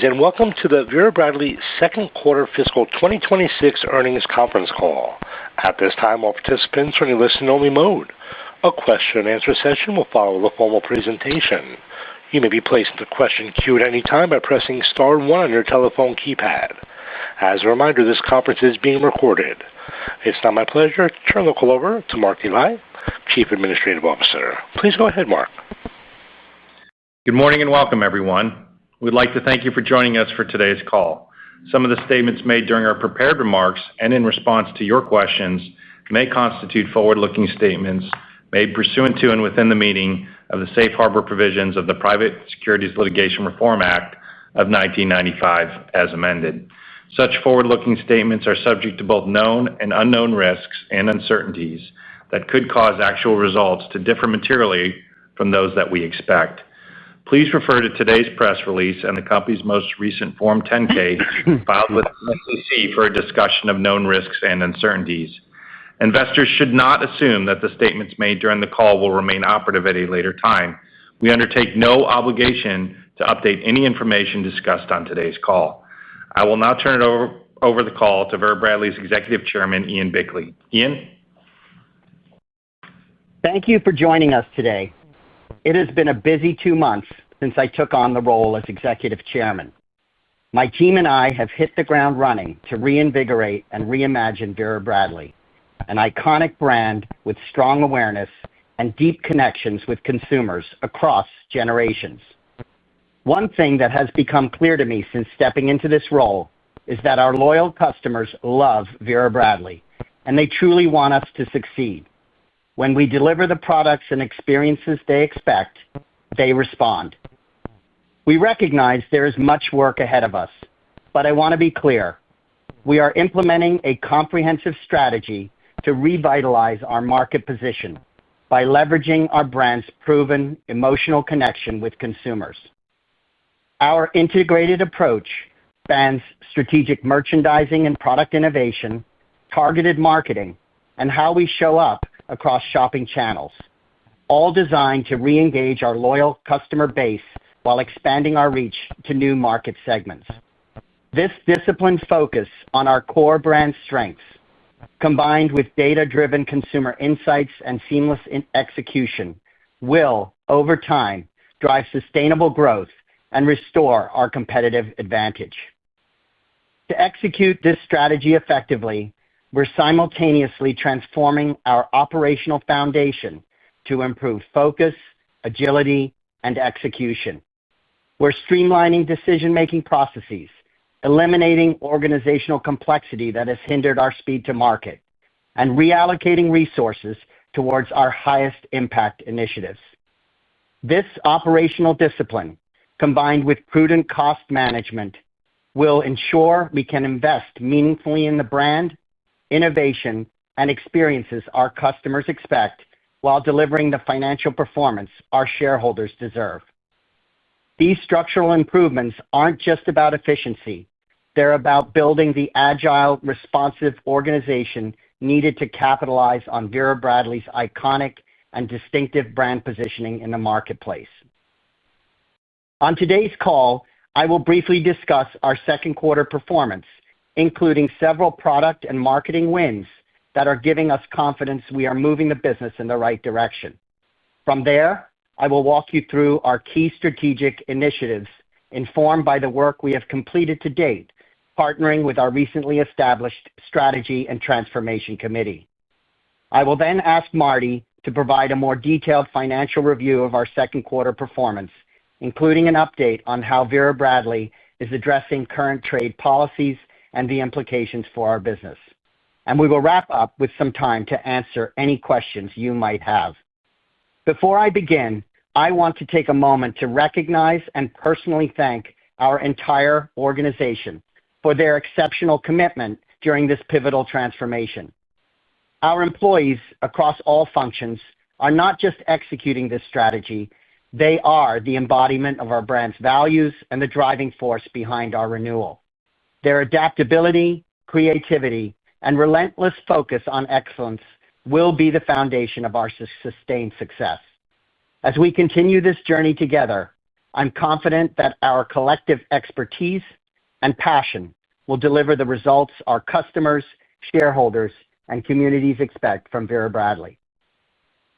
Greetings and welcome to the Vera Bradley second quarter fiscal 2026 earnings conference call. At this time, all participants are in listen-only mode. A question-and-answer session will follow the formal presentation. You may be placed into question queue at any time by pressing star 1 on your telephone keypad. As a reminder, this conference is being recorded. It's now my pleasure to turn the call over to Mark Dely, Chief Administrative Officer. Please go ahead, Mark. Good morning and welcome, everyone. We'd like to thank you for joining us for today's call. Some of the statements made during our prepared remarks and in response to your questions may constitute forward-looking statements made pursuant to and within the meaning of the Safe Harbor provisions of the Private Securities Litigation Reform Act of 1995 as amended. Such forward-looking statements are subject to both known and unknown risks and uncertainties that could cause actual results to differ materially from those that we expect. Please refer to today's press release and the company's most recent Form 10-K filed with the SEC for a discussion of known risks and uncertainties. Investors should not assume that the statements made during the call will remain operative at a later time. We undertake no obligation to update any information discussed on today's call. I will now turn it over the call to Vera Bradley's Executive Chairman, Ian Bickley. Ian? Thank you for joining us today. It has been a busy 2 months since I took on the role as Executive Chairman. My team and I have hit the ground running to reinvigorate and reimagine Vera Bradley, an iconic brand with strong awareness and deep connections with consumers across generations. One thing that has become clear to me since stepping into this role is that our loyal customers love Vera Bradley, and they truly want us to succeed. When we deliver the products and experiences they expect, they respond. We recognize there is much work ahead of us, but I want to be clear. We are implementing a comprehensive strategy to revitalize our market position by leveraging our brand's proven emotional connection with consumers. Our integrated approach spans strategic merchandising and product innovation, targeted marketing, and how we show up across shopping channels, all designed to re-engage our loyal customer base while expanding our reach to new market segments. This disciplined focus on our core brand strengths, combined with data-driven consumer insights and seamless execution, will, over time, drive sustainable growth and restore our competitive advantage. To execute this strategy effectively, we're simultaneously transforming our operational foundation to improve focus, agility, and execution. We're streamlining decision-making processes, eliminating organizational complexity that has hindered our speed to market, and reallocating resources towards our highest impact initiatives. This operational discipline, combined with prudent cost management, will ensure we can invest meaningfully in the brand, innovation, and experiences our customers expect while delivering the financial performance our shareholders deserve. These structural improvements aren't just about efficiency. They're about building the agile, responsive organization needed to capitalize on Vera Bradley's iconic and distinctive brand positioning in the marketplace. On today's call, I will briefly discuss our second quarter performance, including several product and marketing wins that are giving us confidence we are moving the business in the right direction. From there, I will walk you through our key strategic initiatives informed by the work we have completed to date, partnering with our recently established Strategy and Transformation Committee. I will then ask Marty to provide a more detailed financial review of our second quarter performance, including an update on how Vera Bradley is addressing current trade policies and the implications for our business. And we will wrap up with some time to answer any questions you might have. Before I begin, I want to take a moment to recognize and personally thank our entire organization for their exceptional commitment during this pivotal transformation. Our employees across all functions are not just executing this strategy, they are the embodiment of our brand's values and the driving force behind our renewal. Their adaptability, creativity, and relentless focus on excellence will be the foundation of our sustained success. As we continue this journey together, I'm confident that our collective expertise and passion will deliver the results our customers, shareholders, and communities expect from Vera Bradley.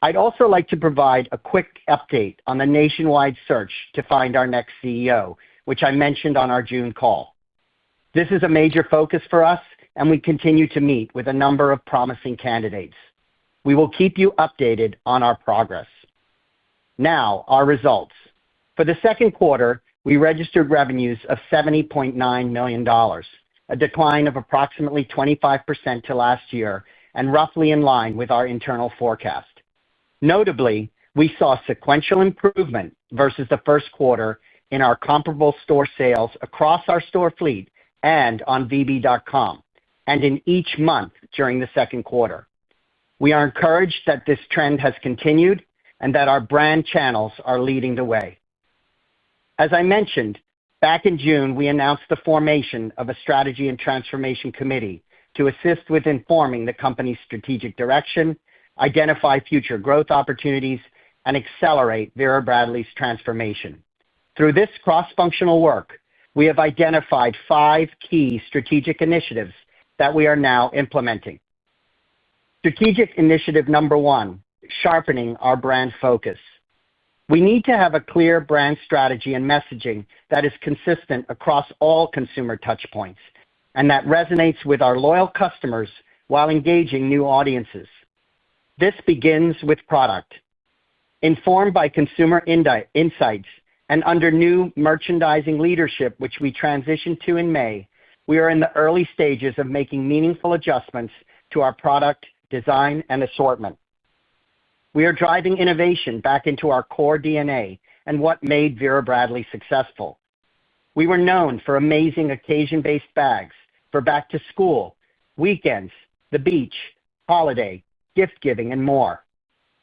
I'd also like to provide a quick update on the nationwide search to find our next CEO, which I mentioned on our June call. This is a major focus for us, and we continue to meet with a number of promising candidates. We will keep you updated on our progress. Now, our results. For the second quarter, we registered revenues of $70.9 million, a decline of approximately 25% to last year and roughly in line with our internal forecast. Notably, we saw sequential improvement versus the first quarter in our comparable store sales across our store fleet and on VB.com, and in each month during the second quarter. We are encouraged that this trend has continued and that our brand channels are leading the way. As I mentioned, back in June, we announced the formation of a Strategy and Transformation Committee to assist with informing the company's strategic direction, identify future growth opportunities, and accelerate Vera Bradley's transformation. Through this cross-functional work, we have identified 5 key strategic initiatives that we are now implementing. Strategic initiative number 1, sharpening our brand focus. We need to have a clear brand strategy and messaging that is consistent across all consumer touchpoints and that resonates with our loyal customers while engaging new audiences. This begins with product. Informed by consumer insights and under new merchandising leadership, which we transitioned to in May, we are in the early stages of making meaningful adjustments to our product, design, and assortment. We are driving innovation back into our core DNA and what made Vera Bradley successful. We were known for amazing occasion-based bags for back to school, weekends, the beach, holiday, gift giving, and more.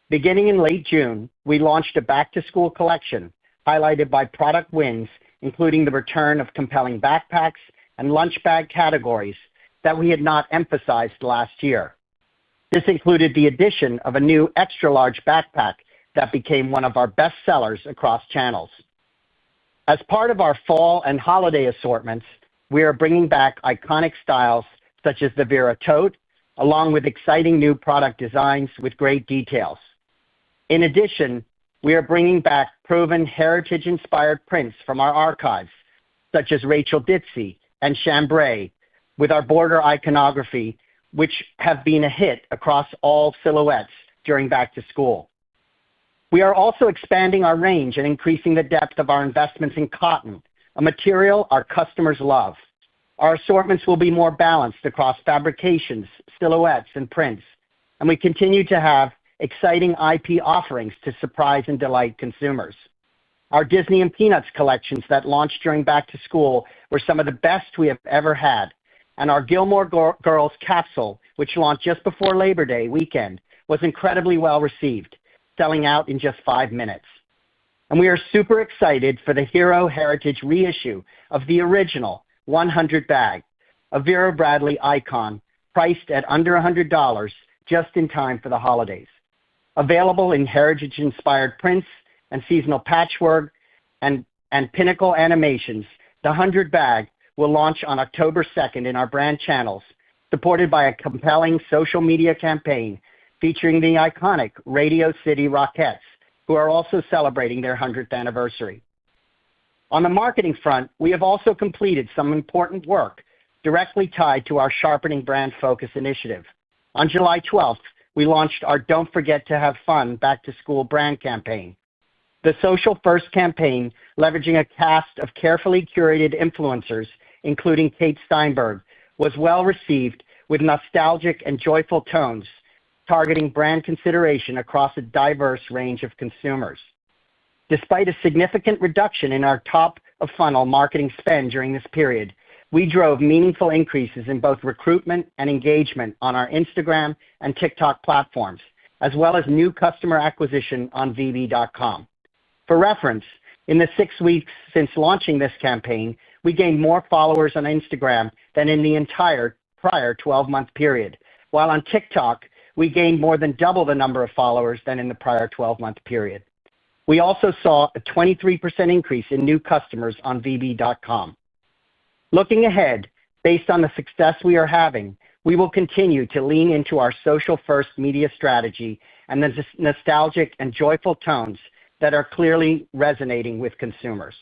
Beginning in late June, we launched a back-to-school collection highlighted by product wins, including the return of compelling backpacks and lunch bag categories that we had not emphasized last year. This included the addition of a new extra-large backpack that became one of our best sellers across channels. As part of our fall and holiday assortments, we are bringing back iconic styles such as the Vera tote, along with exciting new product designs with great details. In addition, we are bringing back proven heritage-inspired prints from our archives, such as Rachel Ditsey and Chambray, with our border iconography, which have been a hit across all silhouettes during back to school. We are also expanding our range and increasing the depth of our investments in cotton, a material our customers love. Our assortments will be more balanced across fabrications, silhouettes, and prints, and we continue to have exciting IP offerings to surprise and delight consumers. Our Disney and Peanuts collections that launched during back to school were some of the best we have ever had, and our Gilmore Girls capsule, which launched just before Labor Day weekend, was incredibly well received, selling out in just 5 minutes. And we are super excited for the Hero Heritage reissue of the original 100 bag, a Vera Bradley icon priced at under $100 just in time for the holidays. Available in heritage-inspired prints and seasonal patchwork and pinnacle animations, the 100 bag will launch on October 2nd in our brand channels, supported by a compelling social media campaign featuring the iconic Radio City Rockettes, who are also celebrating their 100th anniversary. On the marketing front, we have also completed some important work directly tied to our Sharpening Brand Focus initiative. On July 12th, we launched our Don't Forget to Have Fun back-to-school brand campaign. The social-first campaign, leveraging a cast of carefully curated influencers, including Kate Steinberg, was well received with nostalgic and joyful tones, targeting brand consideration across a diverse range of consumers. Despite a significant reduction in our top-of-funnel marketing spend during this period, we drove meaningful increases in both recruitment and engagement on our Instagram and TikTok platforms, as well as new customer acquisition on VB.com. For reference, in the 6 weeks since launching this campaign, we gained more followers on Instagram than in the entire prior 12-month period, while on TikTok, we gained more than double the number of followers than in the prior 12-month period. We also saw a 23% increase in new customers on VB.com. Looking ahead, based on the success we are having, we will continue to lean into our social-first media strategy and the nostalgic and joyful tones that are clearly resonating with consumers.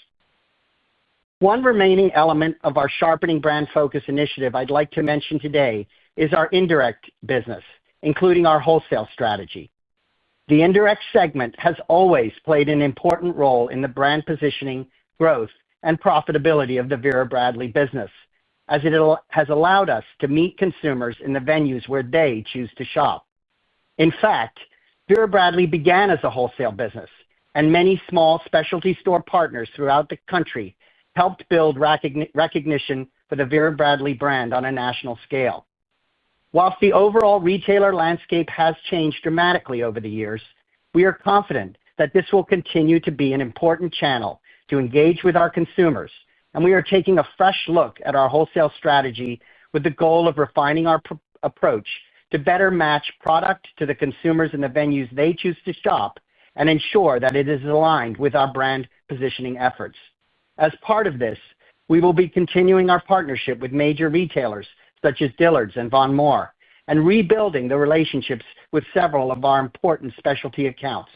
One remaining element of our sharpening brand focus initiative I'd like to mention today is our indirect business, including our wholesale strategy. The indirect segment has always played an important role in the brand positioning, growth, and profitability of the Vera Bradley business, as it has allowed us to meet consumers in the venues where they choose to shop. In fact, Vera Bradley began as a wholesale business, and many small specialty store partners throughout the country helped build recognition for the Vera Bradley brand on a national scale. Whilst the overall retailer landscape has changed dramatically over the years, we are confident that this will continue to be an important channel to engage with our consumers, and we are taking a fresh look at our wholesale strategy with the goal of refining our approach to better match product to the consumers in the venues they choose to shop and ensure that it is aligned with our brand positioning efforts. As part of this, we will be continuing our partnership with major retailers such as Dillard's and Von Moore, and rebuilding the relationships with several of our important specialty accounts,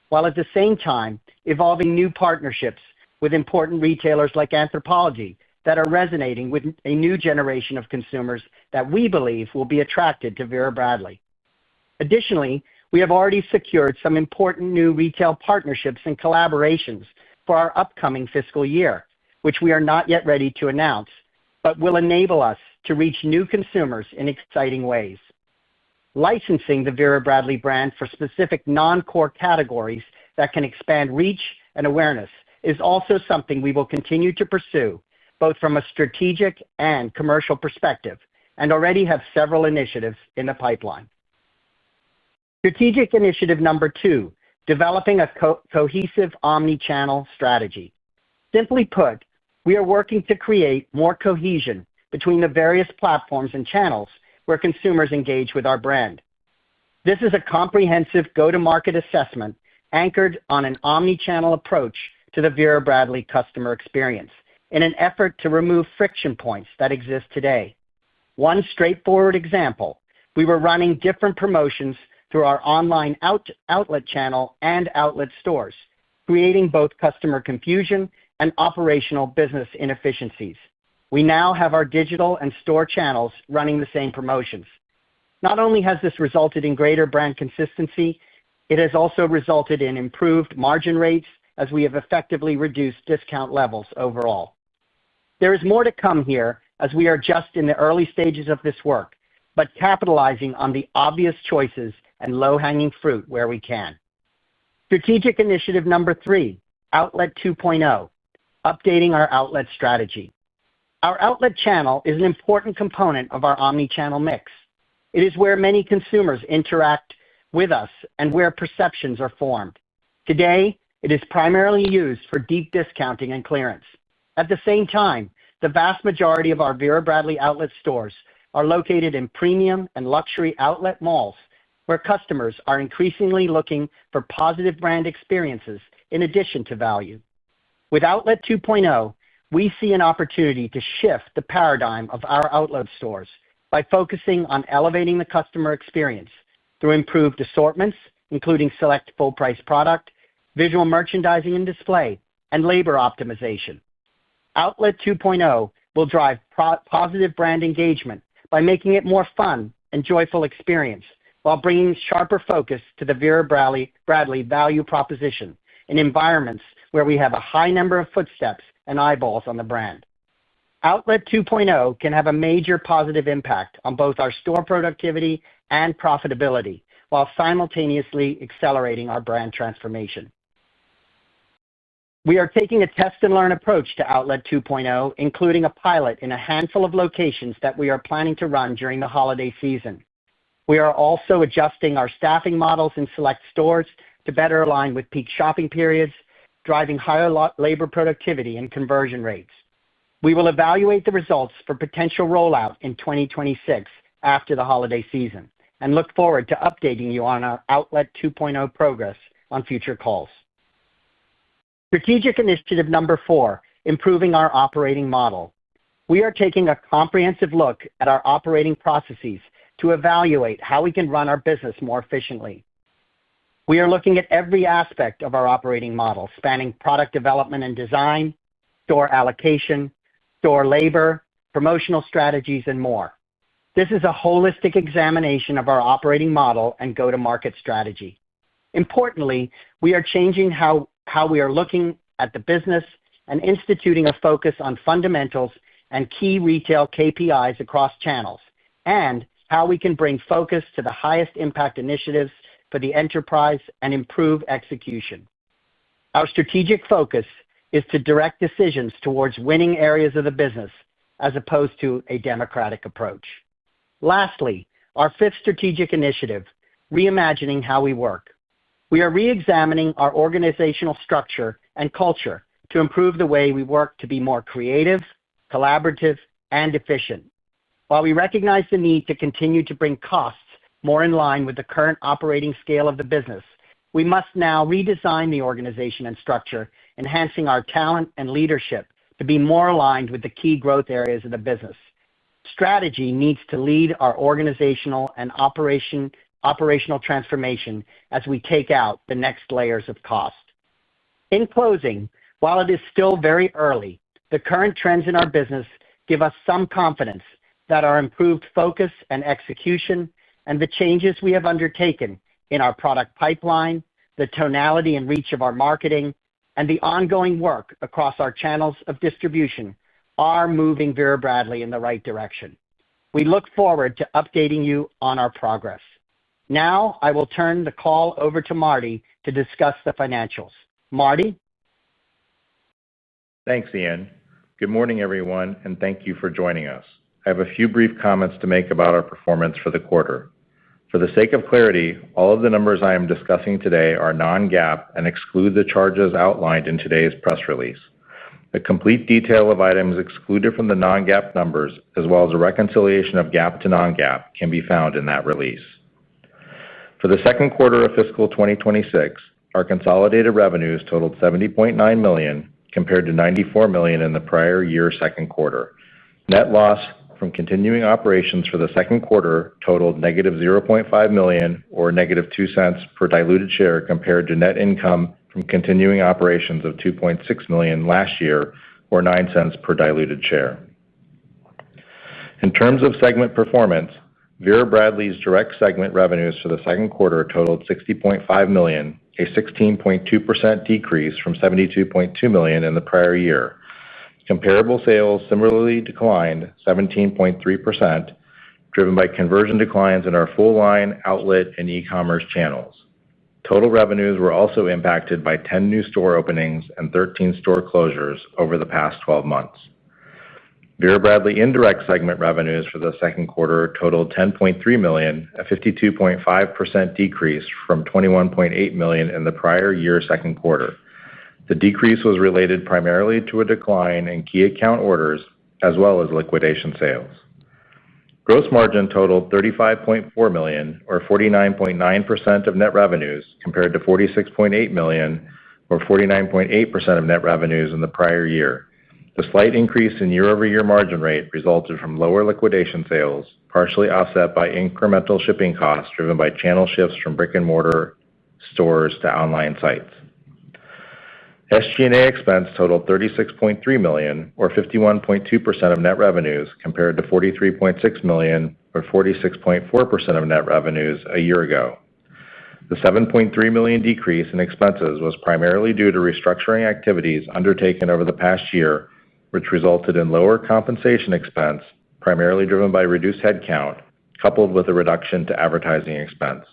while at the same time evolving new partnerships with important retailers like Anthropologie that are resonating with a new generation of consumers that we believe will be attracted to Vera Bradley. Additionally, we have already secured some important new retail partnerships and collaborations for our upcoming fiscal year, which we are not yet ready to announce, but will enable us to reach new consumers in exciting ways. Licensing the Vera Bradley brand for specific non-core categories that can expand reach and awareness is also something we will continue to pursue, both from a strategic and commercial perspective, and already have several initiatives in the pipeline. Strategic initiative number 2, developing a cohesive omni-channel strategy. Simply put, we are working to create more cohesion between the various platforms and channels where consumers engage with our brand. This is a comprehensive go-to-market assessment anchored on an omni-channel approach to the Vera Bradley customer experience in an effort to remove friction points that exist today. One straightforward example, we were running different promotions through our online outlet channel and outlet stores, creating both customer confusion and operational business inefficiencies. We now have our digital and store channels running the same promotions. Not only has this resulted in greater brand consistency, it has also resulted in improved margin rates as we have effectively reduced discount levels overall. There is more to come here as we are just in the early stages of this work, but capitalizing on the obvious choices and low-hanging fruit where we can. Strategic initiative number 3, Outlet 2.0, updating our outlet strategy. Our outlet channel is an important component of our omni-channel mix. It is where many consumers interact with us and where perceptions are formed. Today, it is primarily used for deep discounting and clearance. At the same time, the vast majority of our Vera Bradley outlet stores are located in premium and luxury outlet malls where customers are increasingly looking for positive brand experiences in addition to value. With Outlet 2.0, we see an opportunity to shift the paradigm of our outlet stores by focusing on elevating the customer experience through improved assortments, including select full-price product, visual merchandising and display, and labor optimization. Outlet 2.0 will drive positive brand engagement by making it more fun and joyful experience while bringing sharper focus to the Vera Bradley value proposition in environments where we have a high number of footsteps and eyeballs on the brand. Outlet 2.0 can have a major positive impact on both our store productivity and profitability while simultaneously accelerating our brand transformation. We are taking a test-and-learn approach to Outlet 2.0, including a pilot in a handful of locations that we are planning to run during the holiday season. We are also adjusting our staffing models in select stores to better align with peak shopping periods, driving higher labor productivity and conversion rates. We will evaluate the results for potential rollout in 2026 after the holiday season and look forward to updating you on our Outlet 2.0 progress on future calls. Strategic initiative number 4, improving our operating model. We are taking a comprehensive look at our operating processes to evaluate how we can run our business more efficiently. We are looking at every aspect of our operating model, spanning product development and design, store allocation, store labor, promotional strategies, and more. This is a holistic examination of our operating model and go-to-market strategy. Importantly, we are changing how we are looking at the business and instituting a focus on fundamentals and key retail KPIs across channels, and how we can bring focus to the highest impact initiatives for the enterprise and improve execution. Our strategic focus is to direct decisions towards winning areas of the business as opposed to a democratic approach. Lastly, our 5th strategic initiative, reimagining how we work. We are re-examining our organizational structure and culture to improve the way we work to be more creative, collaborative, and efficient. While we recognize the need to continue to bring costs more in line with the current operating scale of the business, we must now redesign the organization and structure, enhancing our talent and leadership to be more aligned with the key growth areas of the business. Strategy needs to lead our organizational and operational transformation as we take out the next layers of cost. In closing, while it is still very early, the current trends in our business give us some confidence that our improved focus and execution and the changes we have undertaken in our product pipeline, the tonality and reach of our marketing, and the ongoing work across our channels of distribution are moving Vera Bradley in the right direction. We look forward to updating you on our progress. Now, I will turn the call over to Marty to discuss the financials. Marty? Thanks, Ian. Good morning, everyone, and thank you for joining us. I have a few brief comments to make about our performance for the quarter. For the sake of clarity, all of the numbers I am discussing today are non-GAAP and exclude the charges outlined in today's press release. A complete detail of items excluded from the non-GAAP numbers, as well as a reconciliation of GAAP to non-GAAP, can be found in that release. For the second quarter of fiscal 2026, our consolidated revenues totaled $70.9 million compared to $94 million in the prior year second quarter. Net loss from continuing operations for the second quarter totaled negative $0.5 million or negative $0.02 per diluted share compared to net income from continuing operations of $2.6 million last year or $0.09 per diluted share. In terms of segment performance, Vera Bradley's direct segment revenues for the second quarter totaled $60.5 million, a 16.2% decrease from $72.2 million in the prior year. Comparable sales similarly declined 17.3%, driven by conversion declines in our full-line, outlet, and e-commerce channels. Total revenues were also impacted by 10 new store openings and 13 store closures over the past 12 months. Vera Bradley indirect segment revenues for the second quarter totaled $10.3 million, a 52.5% decrease from $21.8 million in the prior year second quarter. The decrease was related primarily to a decline in key account orders as well as liquidation sales. Gross margin totaled $35.4 million, or 49.9% of net revenues, compared to $46.8 million, or 49.8% of net revenues in the prior year. The slight increase in year-over-year margin rate resulted from lower liquidation sales, partially offset by incremental shipping costs driven by channel shifts from brick-and-mortar stores to online sites. SG&A expense totaled $36.3 million, or 51.2% of net revenues, compared to $43.6 million, or 46.4% of net revenues a year ago. The $7.3 million decrease in expenses was primarily due to restructuring activities undertaken over the past year, which resulted in lower compensation expense, primarily driven by reduced headcount, coupled with a reduction to advertising expense.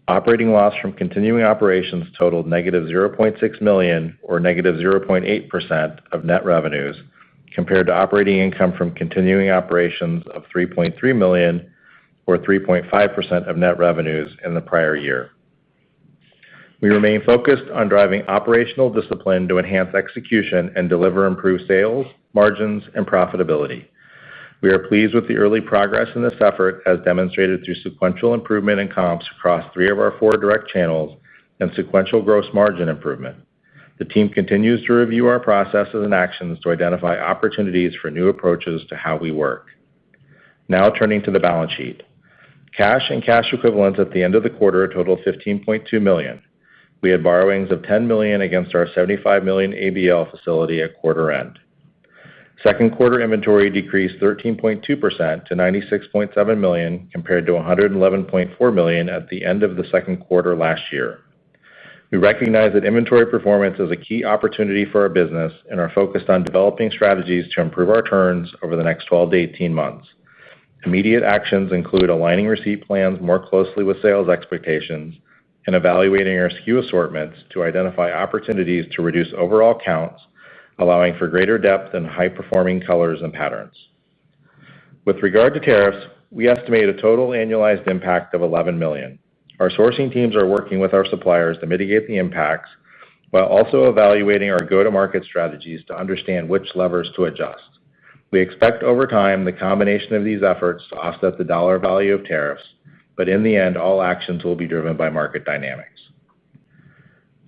Operating loss from continuing operations totaled negative $0.6 million, or negative 0.8% of net revenues, compared to operating income from continuing operations of $3.3 million, or 3.5% of net revenues in the prior year. We remain focused on driving operational discipline to enhance execution and deliver improved sales, margins, and profitability. We are pleased with the early progress in this effort, as demonstrated through sequential improvement in comps across 3 of our 4 direct channels and sequential gross margin improvement. The team continues to review our processes and actions to identify opportunities for new approaches to how we work. Now turning to the balance sheet. Cash and cash equivalents at the end of the quarter totaled $15.2 million. We had borrowings of $10 million against our $75 million ABL facility at quarter end. Second quarter inventory decreased 13.2% to $96.7 million compared to $111.4 million at the end of the second quarter last year. We recognize that inventory performance is a key opportunity for our business and are focused on developing strategies to improve our turns over the next 12 to 18 months. Immediate actions include aligning receipt plans more closely with sales expectations and evaluating our SKU assortments to identify opportunities to reduce overall counts, allowing for greater depth and high-performing colors and patterns. With regard to tariffs, we estimate a total annualized impact of $11 million. Our sourcing teams are working with our suppliers to mitigate the impacts while also evaluating our go-to-market strategies to understand which levers to adjust. We expect over time the combination of these efforts to offset the dollar value of tariffs, but in the end, all actions will be driven by market dynamics.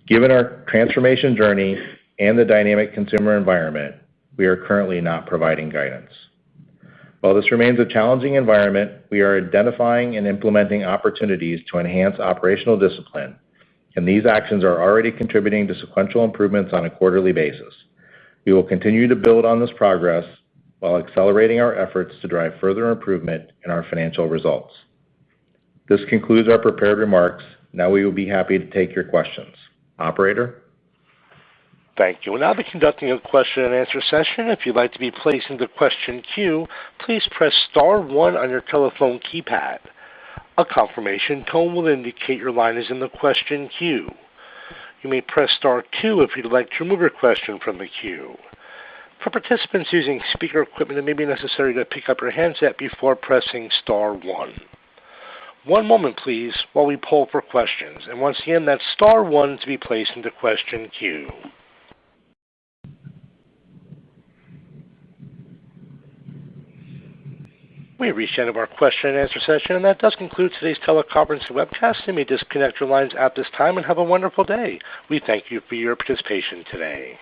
Given our transformation journey and the dynamic consumer environment, we are currently not providing guidance. While this remains a challenging environment, we are identifying and implementing opportunities to enhance operational discipline, and these actions are already contributing to sequential improvements on a quarterly basis. We will continue to build on this progress while accelerating our efforts to drive further improvement in our financial results. This concludes our prepared remarks. Now we will be happy to take your questions. Operator? Thank you. We'll now be conducting a question and answer session. If you'd like to be placed in the question queue, please press star one on your telephone keypad. A confirmation tone will indicate your line is in the question queue. You may press star two if you'd like to remove your question from the queue. For participants using speaker equipment, it may be necessary to pick up your handset before pressing star one. One moment, please, while we poll for questions. And once again, that's star one to be placed into question queue. We reached the end of our question and answer session, and that does conclude today's teleconference and webcast. You may disconnect your lines at this time and have a wonderful day. We thank you for your participation today.